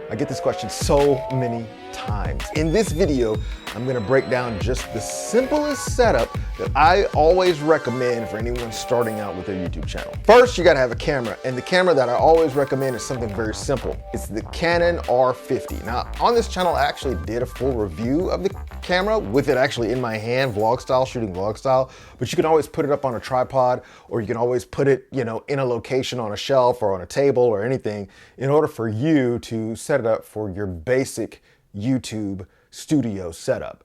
I get this question so many times. In this video, I'm gonna break down just the simplest setup that I always recommend for anyone starting out with their YouTube channel. First, you gotta have a camera, and the camera that I always recommend is something very simple. It's the Canon R50. Now, on this channel, I actually did a full review of the camera with it actually in my hand, vlog style, shooting vlog style, but you can always put it up on a tripod, or you can always put it, in a location on a shelf or on a table or anything in order for you to set it up for your basic YouTube studio setup.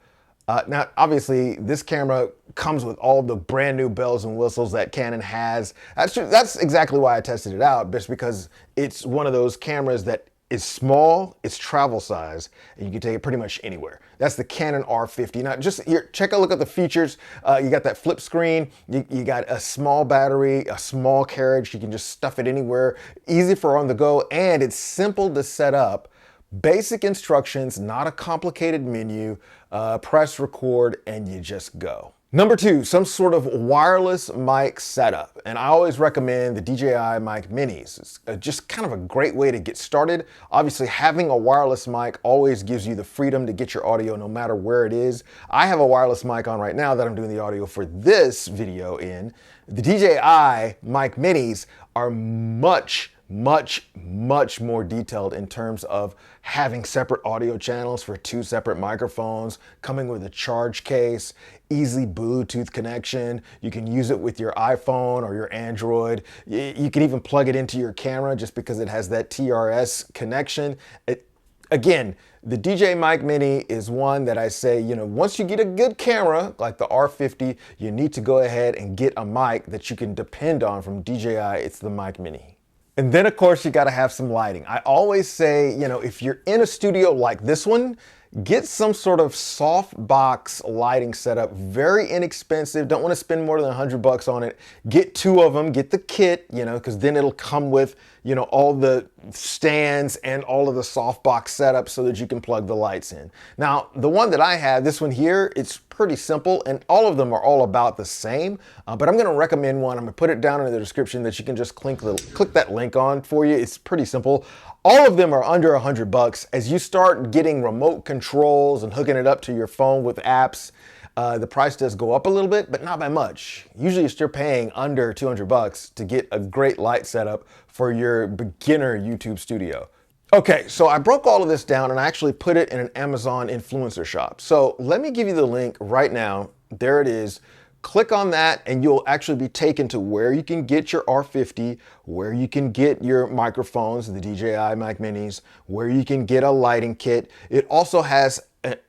Now, obviously, this camera comes with all the brand new bells and whistles that Canon has. That's exactly why I tested it out, just because it's one of those cameras that is small, it's travel size, and you can take it pretty much anywhere. That's the Canon R50. Now, just here, check a look at the features. You got that flip screen, you got a small battery, a small carriage, you can just stuff it anywhere, easy for on the go, and it's simple to set up. Basic instructions, not a complicated menu, press record, and you just go. Number two, some sort of wireless mic setup. And I always recommend the DJI mic minis. It's just kind of a great way to get started. Obviously, having a wireless mic always gives you the freedom to get your audio no matter where it is. I have a wireless mic on right now that I'm doing the audio for this video in. The DJI mic minis are much more detailed in terms of having separate audio channels for two separate microphones, coming with a charge case, easy Bluetooth connection. You can use it with your iPhone or your Android. You can even plug it into your camera just because it has that TRS connection. Again, the DJI Mic Mini is one that I say, once you get a good camera like the R50, you need to go ahead and get a mic that you can depend on from DJI. It's the Mic Mini. And then, of course, you got to have some lighting. I always say, if you're in a studio like this one, get some sort of softbox lighting setup. Very inexpensive. Don't want to spend more than $100 on it. Get two of them. Get the kit, because then it'll come with, all the stands and all of the softbox setup so that you can plug the lights in. Now, the one that I have, this one here, it's pretty simple, and all of them are all about the same, but I'm going to recommend one. I'm going to put it down in the description that you can just click that link on for you. It's pretty simple. All of them are under $100. As you start getting remote controls and hooking it up to your phone with apps, the price does go up a little bit, but not by much. Usually you're still paying under $200 to get a great light setup for your beginner YouTube studio. Okay, so I broke all of this down and I actually put it in an Amazon influencer shop. So let me give you the link right now. There it is. Click on that and you'll actually be taken to where you can get your R50, where you can get your microphones, the DJI Mic Minis, where you can get a lighting kit. It also has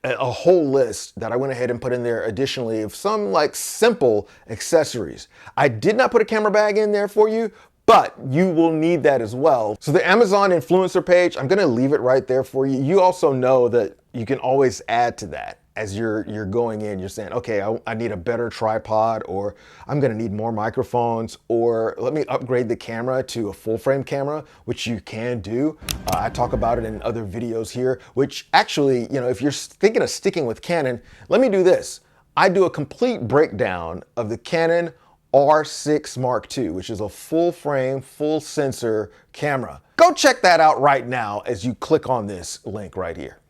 a whole list that I went ahead and put in there additionally of some simple accessories. I did not put a camera bag in there for you, but you will need that as well. So the Amazon influencer page, I'm gonna leave it right there for you. You also know that you can always add to that as you're going in. You're saying, okay, I need a better tripod, or I'm gonna need more microphones, or let me upgrade the camera to a full frame camera, which you can do. I talk about it in other videos here, which actually, if you're thinking of sticking with Canon, let me do this. I do a complete breakdown of the Canon R6 Mark II, which is a full frame, full sensor camera. Go check that out right now as you click on this link right here.